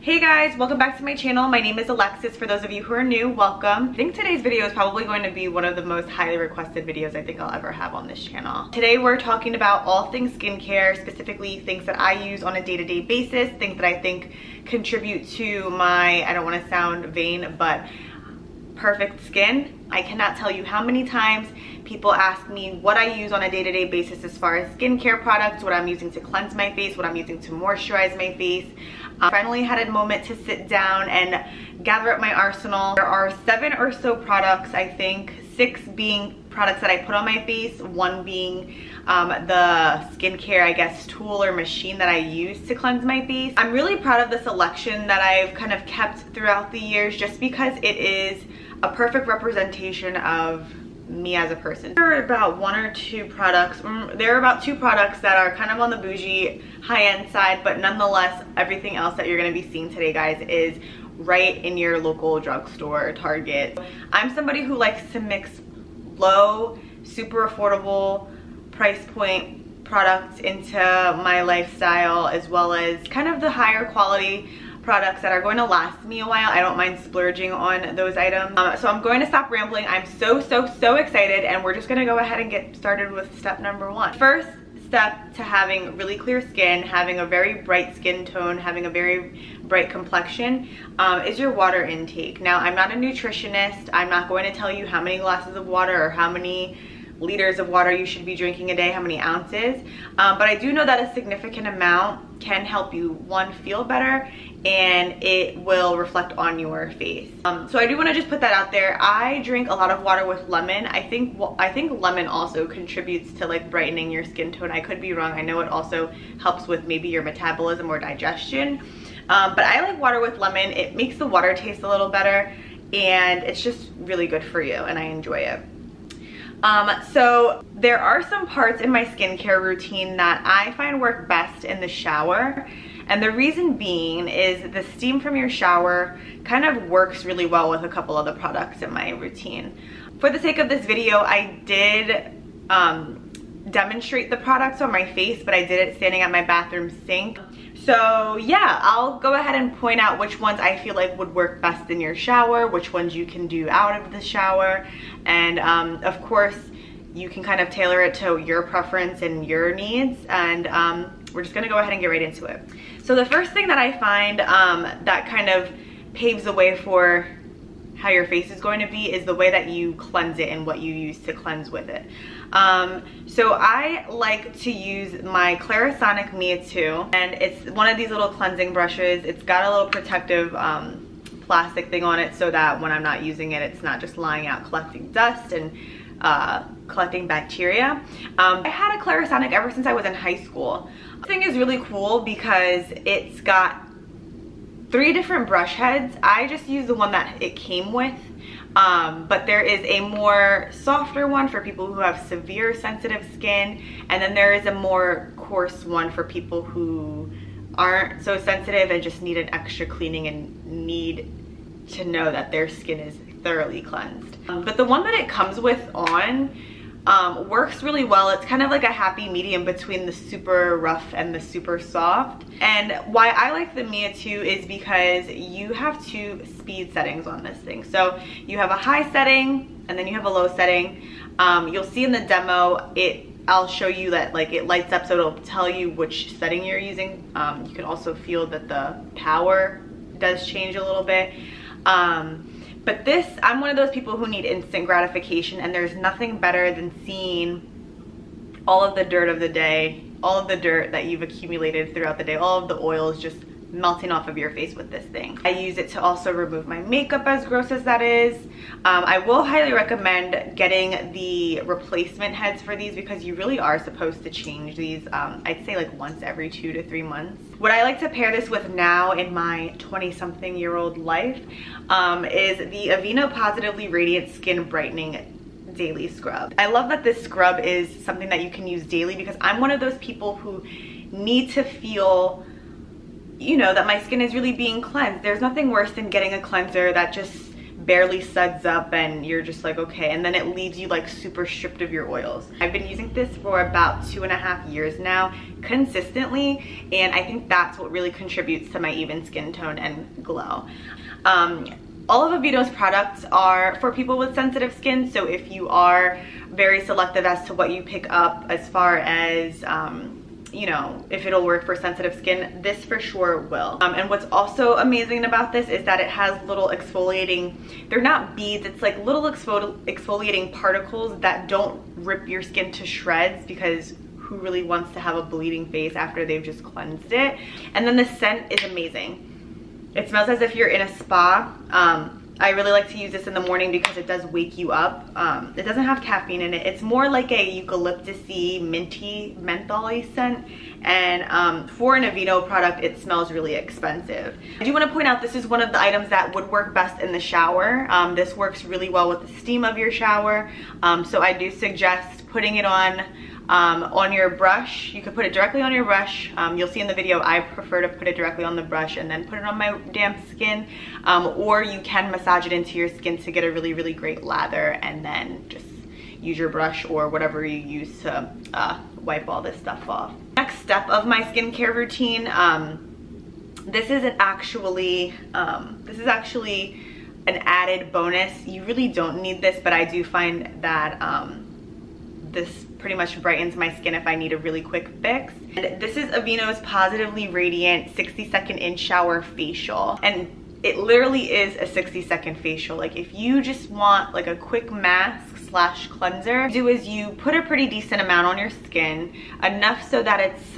Hey guys, welcome back to my channel. My name is Alexis. For those of you who are new, welcome. I think today's video is probably going to be one of the most highly requested videos I think I'll ever have on this channel. Today we're talking about all things skincare, specifically things that I use on a day-to-day basis, things that I think contribute to my, I don't want to sound vain, but perfect skin. I cannot tell you how many times people ask me what I use on a day-to-day basis as far as skincare products, what I'm using to cleanse my face, what I'm using to moisturize my face. I finally had a moment to sit down and gather up my arsenal. There are 7 or so products, I think, 6 being products that I put on my face, 1 being the skincare, I guess, tool or machine that I use to cleanse my face. I'm really proud of the selection that I've kind of kept throughout the years just because it is a perfect representation of me as a person. There are about 1 or 2 products, there are about 2 products that are kind of on the bougie high-end side, but nonetheless everything else that you're going to be seeing today, guys, is right in your local drugstore, Target. I'm somebody who likes to mix low, super affordable price point products into my lifestyle, as well as kind of the higher quality products that are going to last me a while. I don't mind splurging on those items. So I'm going to stop rambling. I'm so excited, and we're just gonna go ahead and get started with step number 1. First step to having really clear skin, having a very bright skin tone, having a very bright complexion is your water intake. Now, I'm not a nutritionist. I'm not going to tell you how many glasses of water or how many liters of water you should be drinking a day, how many ounces, but I do know that a significant amount can help you, 1, feel better, and it will reflect on your face. So I do want to just put that out there. I drink a lot of water with lemon. I think lemon also contributes to like brightening your skin tone. I could be wrong. I know it also helps with maybe your metabolism or digestion, but I like water with lemon. It makes the water taste a little better, and it's just really good for you, and I enjoy it. So there are some parts in my skincare routine that I find work best in the shower. And the reason being is the steam from your shower kind of works really well with a couple other products in my routine. For the sake of this video, I did demonstrate the products on my face, but I did it standing at my bathroom sink. So yeah, I'll go ahead and point out which ones I feel like would work best in your shower, which ones you can do out of the shower, and of course you can kind of tailor it to your preference and your needs, and we're just gonna go ahead and get right into it. So the first thing that I find that kind of paves the way for how your face is going to be is the way that you cleanse it and what you use to cleanse with it. So I like to use my Clarisonic Mia 2, and it's one of these little cleansing brushes. It's got a little protective plastic thing on it so that when I'm not using it, it's not just lying out collecting dust and collecting bacteria. I had a Clarisonic ever since I was in high school. This thing is really cool because it's got 3 different brush heads. I just use the one that it came with, but there is a more softer one for people who have severe sensitive skin, and then there is a more coarse one for people who aren't so sensitive and just need an extra cleaning and need to know that their skin is thoroughly cleansed. But the one that it comes with on works really well. It's kind of like a happy medium between the super rough and the super soft. And why I like the Mia 2 is because you have 2 speed settings on this thing. So you have a high setting and then you have a low setting. You'll see in the demo, I'll show you that like it lights up, so it'll tell you which setting you're using. You can also feel that the power does change a little bit. But this, I'm one of those people who need instant gratification, and there's nothing better than seeing all of the dirt of the day, all of the dirt that you've accumulated throughout the day, all of the oils just melting off of your face with this thing. I use it to also remove my makeup, as gross as that is. I will highly recommend getting the replacement heads for these because you really are supposed to change these, I'd say like once every 2 to 3 months. What I like to pair this with now in my 20-something-year-old life is the Aveeno Positively Radiant Skin Brightening Daily Scrub. I love that this scrub is something that you can use daily because I'm one of those people who need to feel, you know, that my skin is really being cleansed. There's nothing worse than getting a cleanser that just barely suds up and you're just like, okay, and then it leaves you like super stripped of your oils. I've been using this for about 2.5 years now consistently, and I think that's what really contributes to my even skin tone and glow. All of Aveeno's products are for people with sensitive skin, so if you are very selective as to what you pick up as far as you know, if it'll work for sensitive skin, this for sure will. And what's also amazing about this is that it has little exfoliating, they're not beads, it's like little exfoliating particles that don't rip your skin to shreds, because who really wants to have a bleeding face after they've just cleansed it? And then the scent is amazing. It smells as if you're in a spa. I really like to use this in the morning because it does wake you up. It doesn't have caffeine in it. It's more like a eucalyptus-y, minty, menthol-y scent. And for an Aveeno product, it smells really expensive. I do want to point out this is one of the items that would work best in the shower. This works really well with the steam of your shower. So I do suggest putting it on your brush. You could put it directly on your brush. You'll see in the video I prefer to put it directly on the brush and then put it on my damp skin, or you can massage it into your skin to get a really, really great lather, and then just use your brush or whatever you use to wipe all this stuff off. Next step of my skincare routine, this is actually an added bonus. You really don't need this, but I do find that this pretty much brightens my skin if I need a really quick fix. And this is Aveeno's Positively Radiant 60-second in-shower facial. And it literally is a 60-second facial. Like if you just want like a quick mask slash cleanser, what you do is you put a pretty decent amount on your skin, enough so that it's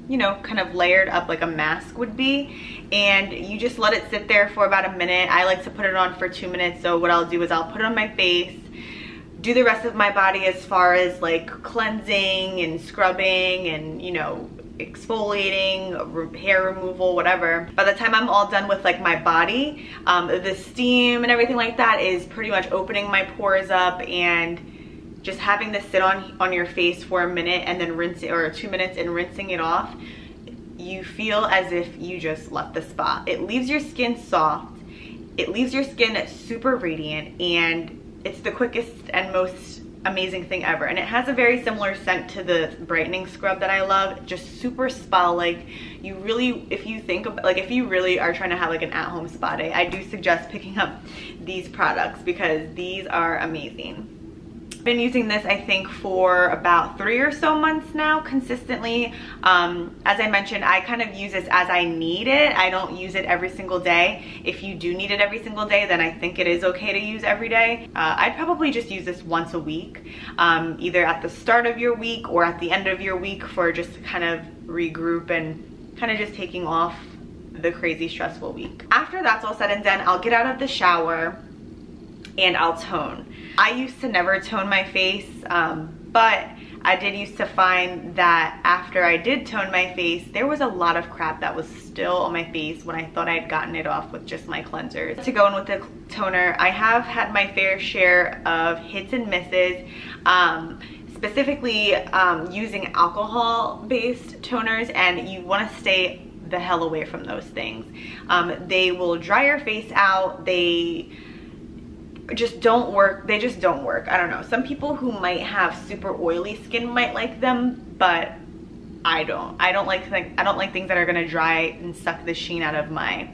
you know, kind of layered up like a mask would be, and you just let it sit there for about a minute. I like to put it on for 2 minutes, so what I'll do is I'll put it on my face, do the rest of my body as far as like cleansing and scrubbing and, you know, exfoliating, hair removal, whatever. By the time I'm all done with like my body, the steam and everything like that is pretty much opening my pores up, and just having this sit on your face for a minute and then rinse it, or 2 minutes, and rinsing it off, you feel as if you just left the spa. It leaves your skin soft, it leaves your skin super radiant, and it's the quickest and most amazing thing ever. And it has a very similar scent to the brightening scrub that I love, just super spa-like. You really, if you think about, like if you really are trying to have like an at-home spa day, I do suggest picking up these products because these are amazing. Been using this I think for about 3 or so months now consistently. As I mentioned, I kind of use this as I need it. I don't use it every single day. If you do need it every single day, then I think it is okay to use every day. I'd probably just use this once a week, either at the start of your week or at the end of your week, for just to kind of regroup and kind of just taking off the crazy stressful week. After that's all said and done, I'll get out of the shower and I'll tone. I used to never tone my face, but I did used to find that after I did tone my face, there was a lot of crap that was still on my face when I thought I had gotten it off with just my cleansers. To go in with the toner, I have had my fair share of hits and misses, specifically using alcohol-based toners, and you want to stay the hell away from those things. They will dry your face out. They just don't work. They just don't work. I don't know. Some people who might have super oily skin might like them, but I don't. I don't like things that are gonna dry and suck the sheen out of my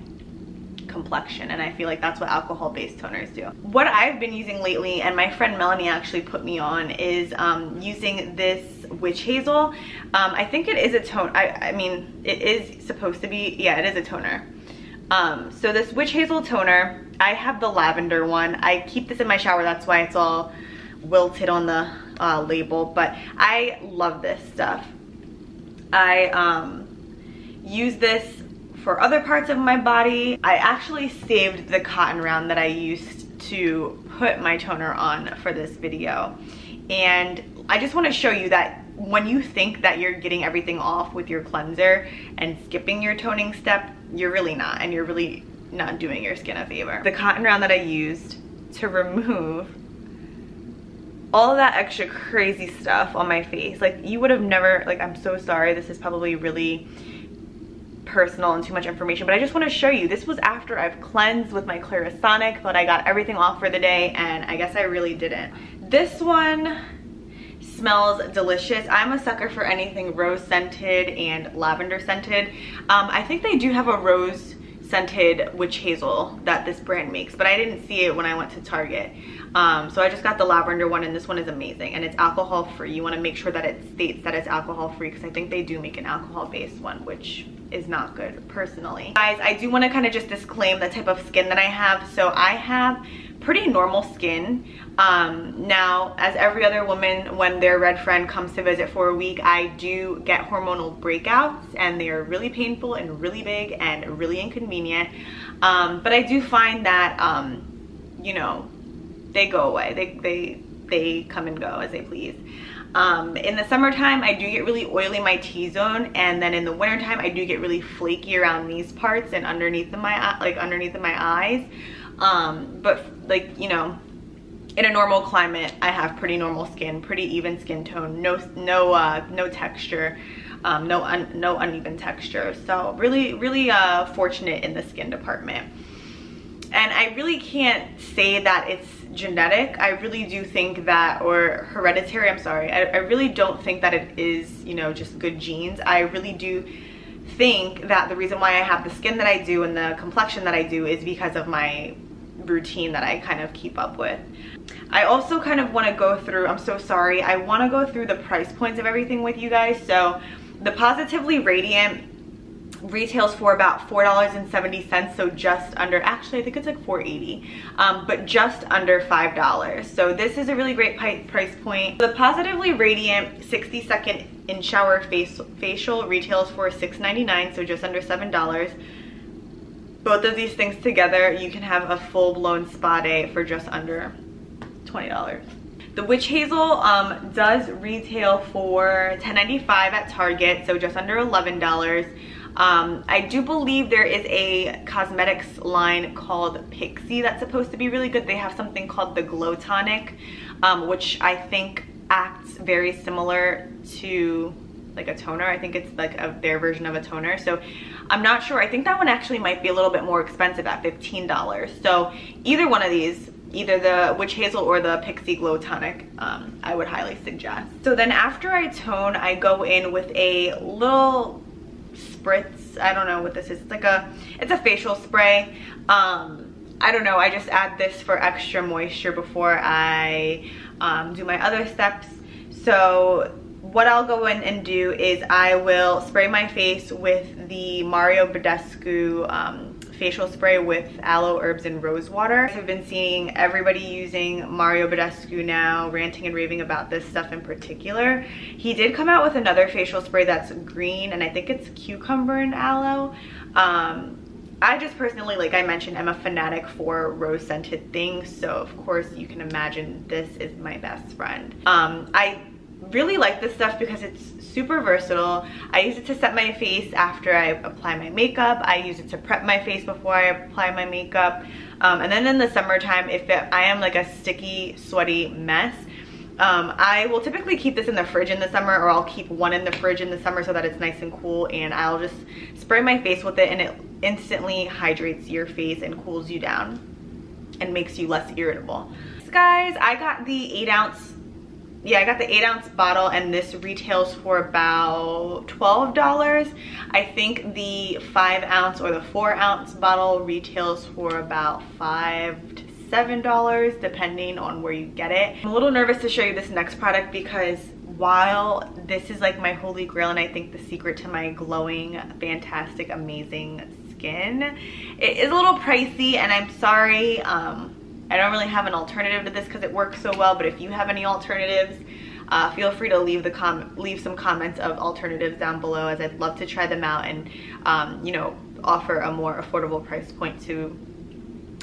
complexion, and I feel like that's what alcohol-based toners do. What I've been using lately, and my friend Melanie actually put me on, is using this witch hazel. I think it is a tone. I mean, it is supposed to be. Yeah, it is a toner. So this witch hazel toner, I have the lavender one. I keep this in my shower, that's why it's all wilted on the label, but I love this stuff. I use this for other parts of my body. I actually saved the cotton round that I used to put my toner on for this video, and I just want to show you that when you think that you're getting everything off with your cleanser and skipping your toning step, you're really not, and you're really not doing your skin a favor. The cotton round that I used to remove all of that extra crazy stuff on my face, like you would have never, like, I'm so sorry, this is probably really personal and too much information, but I just want to show you. This was after I've cleansed with my Clarisonic, but I got everything off for the day, and I guess I really didn't. This one smells delicious. I'm a sucker for anything rose scented and lavender scented. I think they do have a rose scented witch hazel that this brand makes, but I didn't see it when I went to Target. So I just got the lavender one, and this one is amazing, and it's alcohol free. You want to make sure that it states that it's alcohol free, because I think they do make an alcohol based one, which is not good personally. Guys, I do want to kind of just disclaim the type of skin that I have. So I have pretty normal skin. Now, as every other woman, when their red friend comes to visit for a week, I do get hormonal breakouts, and they are really painful and really big and really inconvenient. But I do find that, you know, they go away. They come and go as they please. In the summertime, I do get really oily in my T-zone, and then in the wintertime, I do get really flaky around these parts and underneath my eyes. But like, you know, in a normal climate, I have pretty normal skin, pretty even skin tone, no texture, no uneven texture. So really fortunate in the skin department. And I really can't say that it's genetic. I really do think that, or hereditary, I'm sorry. I really don't think that it is, you know, just good genes. I really do think that the reason why I have the skin that I do and the complexion that I do is because of my routine that I kind of keep up with. I also kind of want to go through, I'm so sorry, I want to go through the price points of everything with you guys. So the Positively Radiant retails for about $4.70, so just under, actually I think it's like $4.80, but just under $5. So this is a really great price point. The Positively Radiant 60-second in shower facial retails for $6.99, so just under $7. Both of these things together, you can have a full-blown spa day for just under $20. The Witch Hazel does retail for $10.95 at Target, so just under $11. I do believe there is a cosmetics line called Pixi that's supposed to be really good. They have something called the Glow Tonic, which I think acts very similar to like a toner. I think it's like their version of a toner. So I'm not sure. I think that one actually might be a little bit more expensive at $15. So either one of these, either the Witch Hazel or the Pixi Glow Tonic, I would highly suggest. So then after I tone, I go in with a little spritz. I don't know what this is. It's a facial spray. I don't know. I just add this for extra moisture before I do my other steps. So what I'll go in and do is I will spray my face with the Mario Badescu facial spray with aloe, herbs, and rose water. I've been seeing everybody using Mario Badescu now, ranting and raving about this stuff in particular. He did come out with another facial spray that's green, and I think it's cucumber and aloe. I just personally, like I mentioned, I'm a fanatic for rose scented things, so of course you can imagine this is my best friend. I really like this stuff because it's super versatile. I use it to set my face after I apply my makeup. I use it to prep my face before I apply my makeup. And then in the summertime, if I am like a sticky, sweaty mess, I will typically keep this in the fridge in the summer, or I'll keep one in the fridge in the summer so that it's nice and cool, and I'll just spray my face with it, and it instantly hydrates your face and cools you down and makes you less irritable. So guys, I got the 8-ounce bottle, and this retails for about $12. I think the 5-ounce or the 4-ounce bottle retails for about $5 to $7, depending on where you get it. I'm a little nervous to show you this next product because while this is like my holy grail and I think the secret to my glowing, fantastic, amazing skin, it is a little pricey, and I'm sorry. I don't really have an alternative to this because it works so well, but if you have any alternatives, feel free to leave some comments of alternatives down below, as I'd love to try them out and you know, offer a more affordable price point to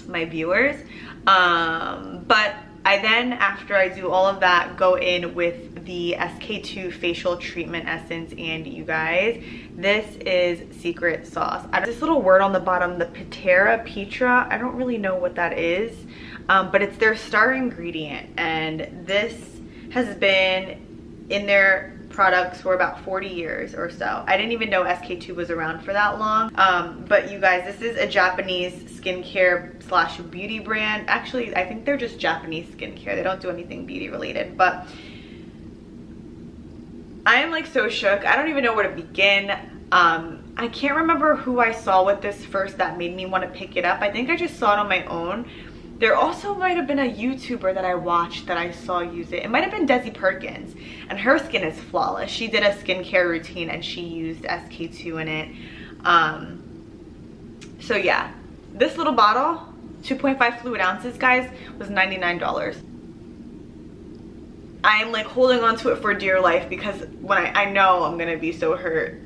my viewers. But I then, after I do all of that, go in with the SK-II Facial Treatment Essence, and you guys, this is secret sauce. This little word on the bottom, the Pitera Petra, I don't really know what that is, but it's their star ingredient, and this has been in their products for about 40 years or so. I didn't even know SK-II was around for that long. But you guys, this is a Japanese skincare slash beauty brand. Actually, I think they're just Japanese skincare. They don't do anything beauty related, but I am like so shook. I don't even know where to begin. I can't remember who I saw with this first that made me want to pick it up. I think I just saw it on my own. There also might have been a YouTuber that I watched that I saw use it. It might have been Desi Perkins, and her skin is flawless. She did a skincare routine and she used SK-II in it. So yeah, this little bottle, 2.5 fluid ounces, guys, was $99. I am like holding on to it for dear life because when I know I'm gonna be so hurt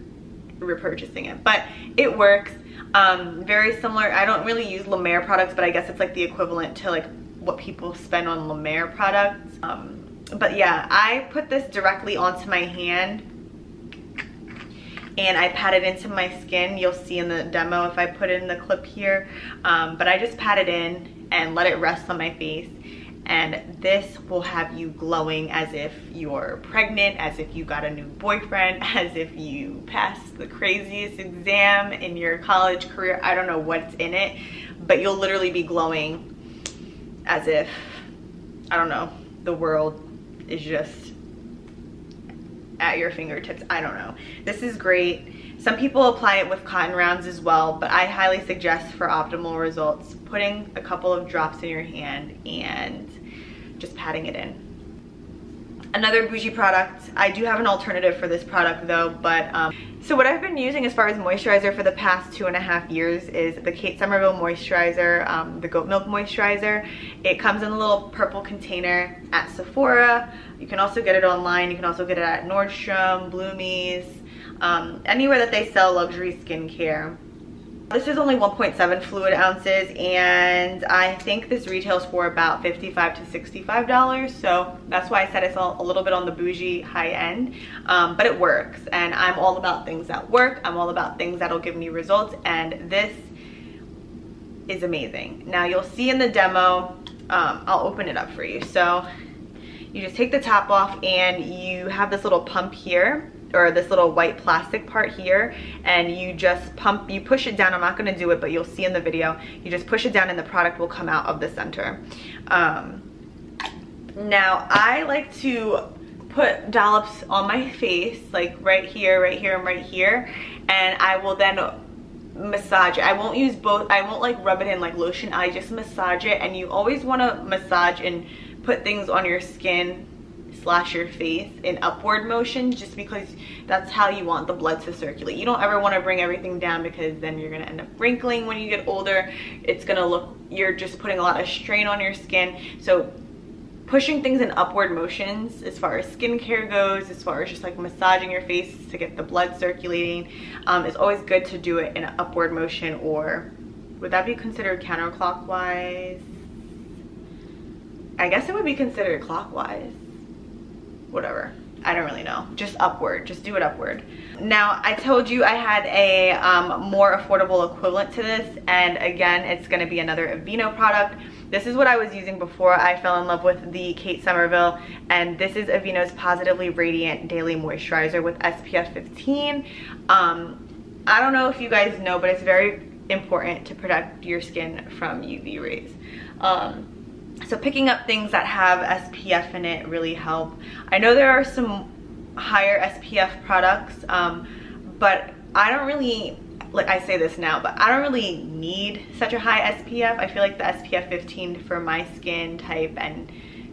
repurchasing it, but it works. Very similar. I don't really use La Mer products, but I guess it's like the equivalent to like what people spend on La Mer products. But yeah, I put this directly onto my hand and I pat it into my skin. You'll see in the demo if I put it in the clip here, but I just pat it in and let it rest on my face. And this will have you glowing as if you're pregnant, as if you got a new boyfriend, as if you passed the craziest exam in your college career. I don't know what's in it, but you'll literally be glowing as if, I don't know, the world is just at your fingertips. I don't know. This is great. Some people apply it with cotton rounds as well, but I highly suggest for optimal results putting a couple of drops in your hand and just patting it in. Another bougie product, I do have an alternative for this product though, but so what I've been using as far as moisturizer for the past 2.5 years is the Kate Somerville moisturizer, the goat milk moisturizer. It comes in a little purple container at Sephora. You can also get it online. You can also get it at Nordstrom, Bloomies, anywhere that they sell luxury skincare. This is only 1.7 fluid ounces, and I think this retails for about $55 to $65, so that's why I said it's a little bit on the bougie high end, but it works, and I'm all about things that work. I'm all about things that'll give me results, and this is amazing. Now you'll see in the demo, I'll open it up for you. So you just take the top off and you have this little pump here, or this little white plastic part here, and you just pump, you push it down. I'm not gonna do it, but you'll see in the video. You just push it down and the product will come out of the center. Now I like to put dollops on my face, like right here, and right here, and I will then massage it. I won't use both, I won't like rub it in like lotion. I just massage it, and you always wanna massage and put things on your skin slash your face in upward motion, just because that's how you want the blood to circulate. You don't ever want to bring everything down, because then you're going to end up wrinkling when you get older. It's going to look, you're just putting a lot of strain on your skin. So pushing things in upward motions as far as skincare goes, as far as just like massaging your face to get the blood circulating, it's always good to do it in an upward motion, or would that be considered counterclockwise? I guess it would be considered clockwise. Whatever, I don't really know. Just upward, just do it upward. Now I told you I had a more affordable equivalent to this, and again, it's gonna be another Aveeno product. This is what I was using before I fell in love with the Kate Somerville, and this is Aveeno's Positively Radiant Daily Moisturizer with SPF 15. I don't know if you guys know, but it's very important to protect your skin from UV rays. So picking up things that have SPF in it really help. I know there are some higher SPF products, but I don't really, like I say this now, but I don't really need such a high SPF. I feel like the SPF 15 for my skin type and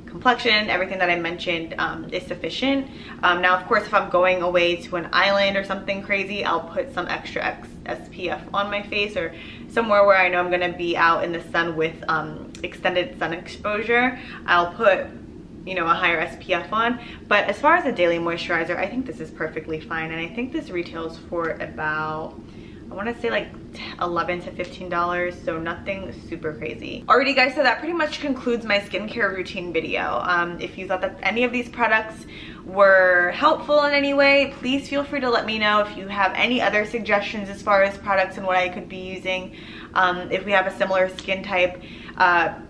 complexion, everything that I mentioned, is sufficient. Now of course, if I'm going away to an island or something crazy, I'll put some extra SPF on my face, or somewhere where I know I'm gonna be out in the sun with extended sun exposure, I'll put, you know, a higher SPF on. But as far as a daily moisturizer, I think this is perfectly fine, and I think this retails for about, I want to say like $11 to $15, so nothing super crazy. Alrighty guys, so that pretty much concludes my skincare routine video. If you thought that any of these products were helpful in any way, please feel free to let me know. If you have any other suggestions as far as products and what I could be using, if we have a similar skin type,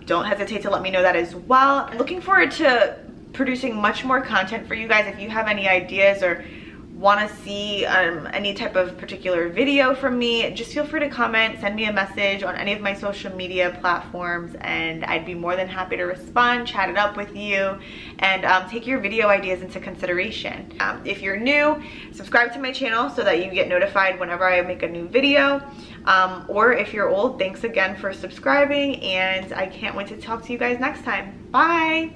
don't hesitate to let me know that as well. I'm looking forward to producing much more content for you guys. If you have any ideas or want to see any type of particular video from me, just feel free to comment, send me a message on any of my social media platforms, and I'd be more than happy to respond, chat it up with you, and take your video ideas into consideration. If you're new, subscribe to my channel so that you get notified whenever I make a new video. Or if you're old, thanks again for subscribing, and I can't wait to talk to you guys next time. Bye!